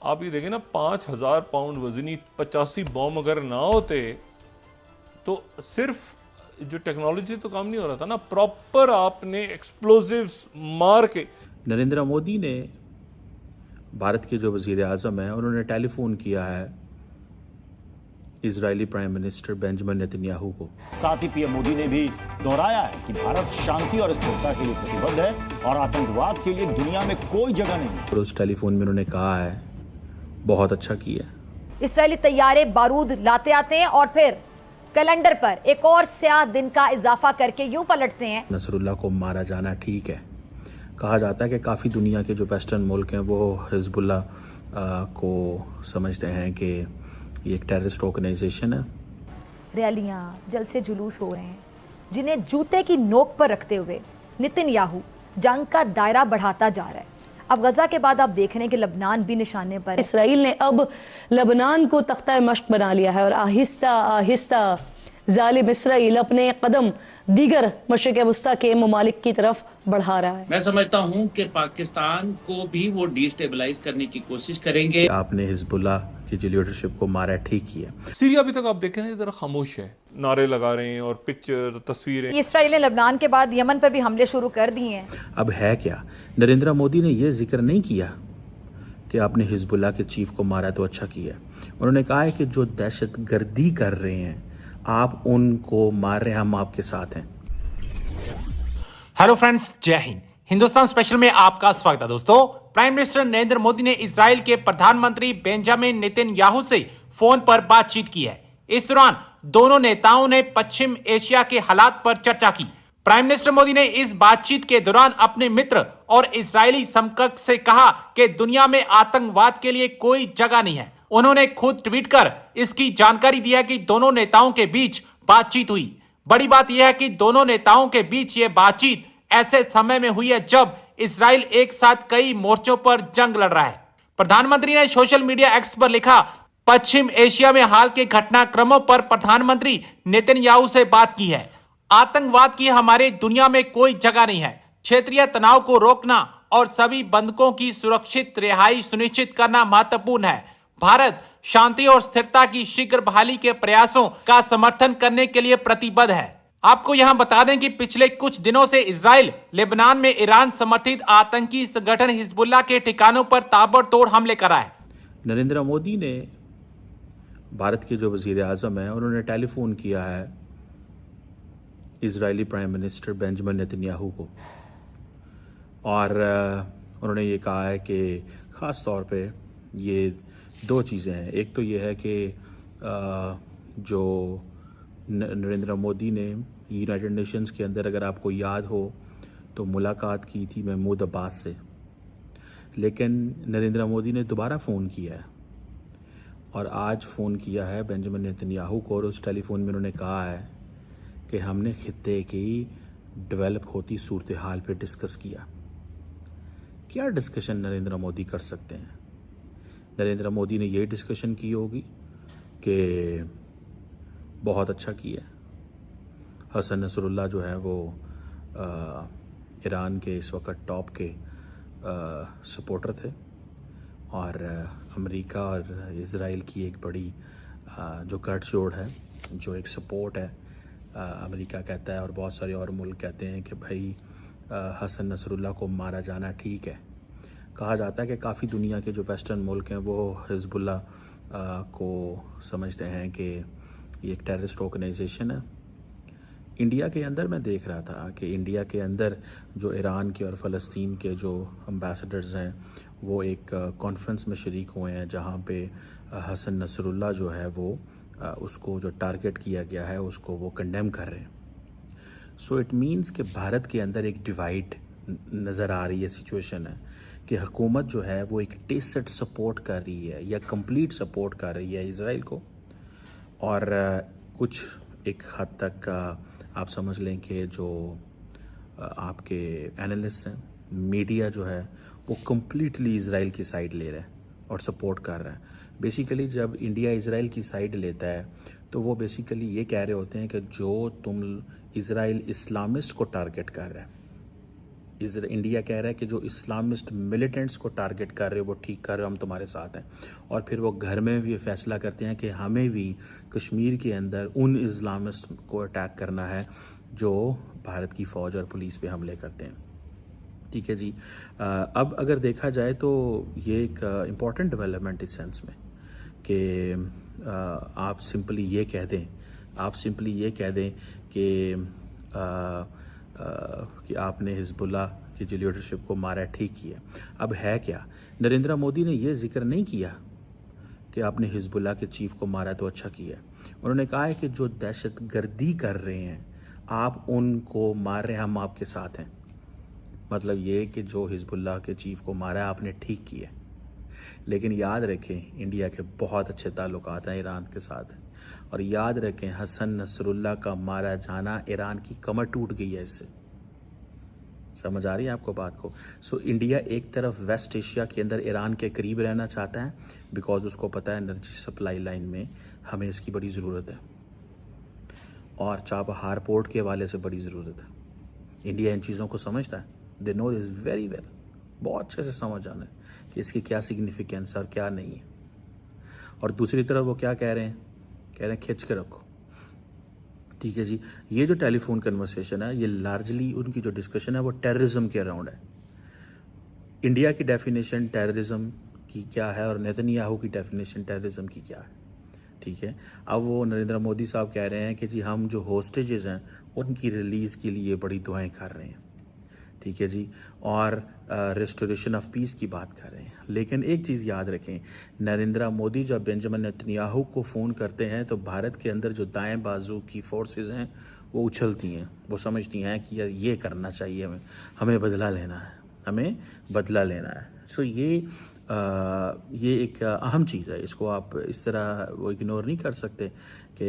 आप ये देखें ना, 5,000 पाउंड वजनी 85 बॉम्ब अगर ना होते तो सिर्फ जो टेक्नोलॉजी तो काम नहीं हो रहा था ना, प्रॉपर आपने एक्सप्लोजिव्स मार के। नरेंद्र मोदी ने, भारत के जो वजीर आज़म हैं, उन्होंने टेलीफोन किया है Israeli prime minister Benjamin Netanyahu को। साथ ही पीएम मोदी ने भी दोहराया है कि भारत शांति और स्थिरता के लिए प्रतिबद्ध है और आतंकवाद के लिए दुनिया में कोई जगह नहीं है। और उस टेलीफोन में उन्होंने कहा है, बहुत अच्छा किया। इसराइली तैयारे बारूद लाते आते हैं और फिर कैलेंडर पर एक और स्याह दिन का इजाफा करके यूं पलटते हैं। नसरुल्लाह को मारा जाना ठीक है। कहा जाता है कि काफ़ी दुनिया के जो वेस्टर्न मुल्क हैं वो हिजबुल्लाह को समझते हैं कि ये एक टेररिस्ट ऑर्गेनाइजेशन है। रैलियां, जलसे जुलूस हो रहे हैं जिन्हें जूते की नोक पर रखते हुए नेतन्याहू जंग का दायरा बढ़ाता जा रहा है। अब गजा के बाद आप देख रहे हैं कि लबनान भी निशाने पर है। इसराइल ने अब लबनान को तख्ता मश्क बना लिया है और आहिस्ता आहिस्ता जालिम इसराइल अपने कदम दीगर मशरिक वस्ता के ममालिक की तरफ बढ़ा रहा है। मैं समझता हूं कि पाकिस्तान को भी वो डिस्टेबलाइज करने की कोशिश करेंगे। आपने हिजबुल्लाह की जो लीडरशिप को मारा ठीक किया। सीरिया अभी तक आप देखें ना, जरा खामोश है, नारे लगा रहे हैं और पिक्चर तस्वीरें। इसराइल ने लबनान के बाद यमन पर भी हमले शुरू कर दिए हैं। अब है क्या, नरेंद्र मोदी ने यह जिक्र नहीं किया कि आपने हिजबुल्लाह के चीफ को मारा तो अच्छा किया। उन्होंने कहा है कि जो दहशत गर्दी कर रहे हैं आप उनको मार रहे हैं, हम आपके साथ हैं। हेलो फ्रेंड्स, जय हिंद। हिंदुस्तान स्पेशल में आपका स्वागत है दोस्तों। प्राइम मिनिस्टर नरेंद्र मोदी ने इजराइल के प्रधानमंत्री बेंजामिन नेतन्याहू से फोन पर बातचीत की है। इस दौरान दोनों नेताओं ने पश्चिम एशिया के हालात पर चर्चा की। प्राइम मिनिस्टर मोदी ने इस बातचीत के दौरान अपने मित्र और इजरायली समकक्ष से कहा कि दुनिया में आतंकवाद के लिए कोई जगह नहीं है। उन्होंने खुद ट्वीट कर इसकी जानकारी दिया कि दोनों नेताओं के बीच बातचीत हुई। बड़ी बात यह है कि दोनों नेताओं के बीच यह बातचीत ऐसे समय में हुई है जब इजराइल एक साथ कई मोर्चों पर जंग लड़ रहा है। प्रधानमंत्री ने सोशल मीडिया एक्स पर लिखा, पश्चिम एशिया में हाल के घटनाक्रमों पर प्रधानमंत्री नेतन्याहू से बात की है। आतंकवाद की हमारे दुनिया में कोई जगह नहीं है। क्षेत्रीय तनाव को रोकना और सभी बंधकों की सुरक्षित रिहाई सुनिश्चित करना महत्वपूर्ण है। भारत शांति और स्थिरता की शीघ्र बहाली के प्रयासों का समर्थन करने के लिए प्रतिबद्ध है। आपको यहां बता दें कि पिछले कुछ दिनों से इजराइल लेबनान में ईरान समर्थित आतंकी संगठन हिजबुल्लाह के ठिकानों पर ताबड़तोड़ हमले कर रहा है। नरेंद्र मोदी ने, भारत के जो वजीर आज़म हैं, उन्होंने टेलीफोन किया है Israeli prime minister Benjamin Netanyahu को और उन्होंने ये कहा है कि ख़ास तौर पे ये दो चीज़ें हैं। एक तो ये है कि जो नरेंद्र मोदी ने यूनाइटेड नेशंस के अंदर, अगर आपको याद हो, तो मुलाकात की थी महमूद अब्बास से, लेकिन नरेंद्र मोदी ने दोबारा फ़ोन किया है और आज फ़ोन किया है बेंजामिन नेतन्याहू को और उस टेलीफोन में उन्होंने कहा है कि हमने खित्ते की डेवलप होती सूरत हाल पर डिस्कस किया। क्या डिस्कशन नरेंद्र मोदी कर सकते हैं? नरेंद्र मोदी ने यही डिस्कशन की होगी कि बहुत अच्छा किया। हसन नसरुल्लाह जो है वो ईरान के इस वक्त टॉप के सपोर्टर थे और अमेरिका और इज़राइल की एक बड़ी जो गठजोड़ है, जो एक सपोर्ट है, अमेरिका कहता है और बहुत सारे और मुल्क कहते हैं कि भाई हसन नसरुल्लाह को मारा जाना ठीक है। कहा जाता है कि काफ़ी दुनिया के जो वेस्टर्न मुल्क हैं वो हिजबुल्लाह को समझते हैं कि ये एक टेररिस्ट ऑर्गेनाइजेशन है। इंडिया के अंदर मैं देख रहा था कि इंडिया के अंदर जो ईरान के और फ़लस्तीन के जो एम्बेसडर्स हैं वो एक कॉन्फ्रेंस में शरीक हुए हैं जहाँ पे हसन नसरुल्लाह जो है वो उसको जो टारगेट किया गया है उसको वो कंडेम कर रहे हैं। सो इट मीन्स कि भारत के अंदर एक डिवाइड नज़र आ रही है, सिचुएशन है कि हुकूमत जो है वो एक टेसिड सपोर्ट कर रही है या कंप्लीट सपोर्ट कर रही है इज़राइल को, और कुछ एक हद तक आप समझ लें कि जो आपके एनालिस्ट हैं, मीडिया जो है वो कम्प्लीटली इज़राइल की साइड ले रहा है और सपोर्ट कर रहा है। बेसिकली जब इंडिया इज़राइल की साइड लेता है तो वो बेसिकली ये कह रहे होते हैं कि जो तुम इज़राइल इस्लामिस्ट को टारगेट कर रहा है, इंडिया कह रहा है कि जो इस्लामिस्ट मिलिटेंट्स को टारगेट कर रहे हो वो ठीक कर रहे हो, हम तुम्हारे साथ हैं। और फिर वो घर में भी फैसला करते हैं कि हमें भी कश्मीर के अंदर उन इस्लामिस्ट को अटैक करना है जो भारत की फ़ौज और पुलिस पे हमले करते हैं। ठीक है जी। अब अगर देखा जाए तो ये एक इम्पॉर्टेंट डेवलपमेंट इस सेंस में कि आप सिंपली ये कह दें कि आपने हिजबुल्लाह की जो लीडरशिप को मारा ठीक किया। अब है क्या, नरेंद्र मोदी ने ये जिक्र नहीं किया कि आपने हिजबुल्लाह के चीफ को मारा तो अच्छा किया। उन्होंने कहा है कि जो दहशतगर्दी कर रहे हैं आप उनको मार रहे हैं, हम आपके साथ हैं। मतलब ये कि जो हिजबुल्लाह के चीफ को मारा आपने ठीक किया। लेकिन याद रखें इंडिया के बहुत अच्छे ताल्लुकात हैं ईरान के साथ, और याद रखें हसन नसरुल्लाह का मारा जाना ईरान की कमर टूट गई है इससे। समझ आ रही है आपको बात को? सो इंडिया एक तरफ वेस्ट एशिया के अंदर ईरान के करीब रहना चाहता है बिकॉज उसको पता है एनर्जी सप्लाई लाइन में हमें इसकी बड़ी ज़रूरत है, और चाबहार पोर्ट के हवाले से बड़ी ज़रूरत है। इंडिया इन चीज़ों को समझता है, they know this very well, बहुत अच्छे से समझ जाना है कि इसकी क्या सिग्निफिकेंस है और क्या नहीं है। और दूसरी तरफ वो क्या कह रहे हैं खींच के रखो। ठीक है जी। ये जो टेलीफोन कन्वर्सेशन है ये लार्जली उनकी जो डिस्कशन है वो टेररिज्म के अराउंड है। इंडिया की डेफिनेशन टेररिज्म की क्या है और नेतन्याहू की डेफिनेशन टेररिज्म की क्या है। ठीक है। अब वो नरेंद्र मोदी साहब कह रहे हैं कि जी हम जो होस्टेजेस हैं उनकी रिलीज़ के लिए बड़ी दुआएं कर रहे हैं। ठीक है जी। और रेस्टोरेशन ऑफ पीस की बात कर रहे हैं। लेकिन एक चीज़ याद रखें, नरेंद्र मोदी जब बेंजामिन नेतन्याहू को फ़ोन करते हैं तो भारत के अंदर जो दाएं बाजू की फोर्सेस हैं वो उछलती हैं, वो समझती हैं कि यार ये करना चाहिए, हमें बदला लेना है। सो ये एक अहम चीज़ है, इसको आप इस तरह वो इग्नोर नहीं कर सकते कि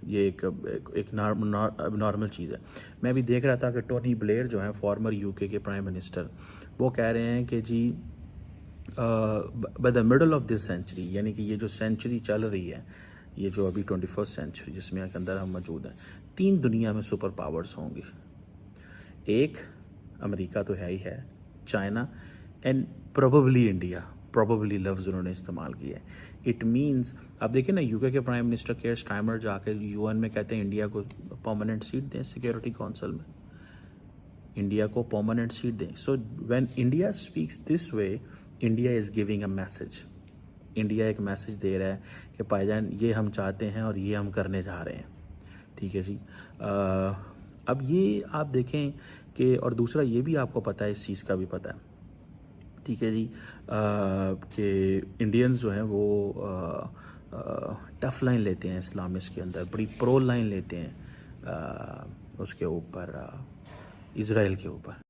ये एक नॉर्मल चीज़ है। मैं अभी देख रहा था कि टोनी ब्लेयर जो हैं फॉर्मर यूके के प्राइम मिनिस्टर, वो कह रहे हैं कि जी by the middle of this century, यानी कि ये जो सेंचुरी चल रही है, ये जो अभी 21st सेंचुरी जिसमें के अंदर हम मौजूद हैं, 3 दुनिया में सुपर पावर्स होंगी। एक अमेरिका तो है ही है, China and probably India. Probably लफ्ज़ उन्होंने इस्तेमाल किया है। इट मीन्स आप देखिए ना, यूके के प्राइम मिनिस्टर केयर स्टारमर जाकर यूएन में कहते हैं इंडिया को परमानेंट सीट दें सिक्योरिटी काउंसिल में, इंडिया को परमानेंट सीट दें। So when India speaks this way, India is giving a message. India एक मैसेज दे रहा है कि भाईजान ये हम चाहते हैं और ये हम करने जा रहे हैं। ठीक है जी। अब ये आप देखें कि, और दूसरा ये भी आपको पता है, इस चीज़ का भी पता है, ठीक है जी, कि इंडियंस जो हैं वो टफ लाइन लेते हैं इस्लामिस्ट के अंदर, बड़ी प्रो लाइन लेते हैं उसके ऊपर, इज़राइल के ऊपर।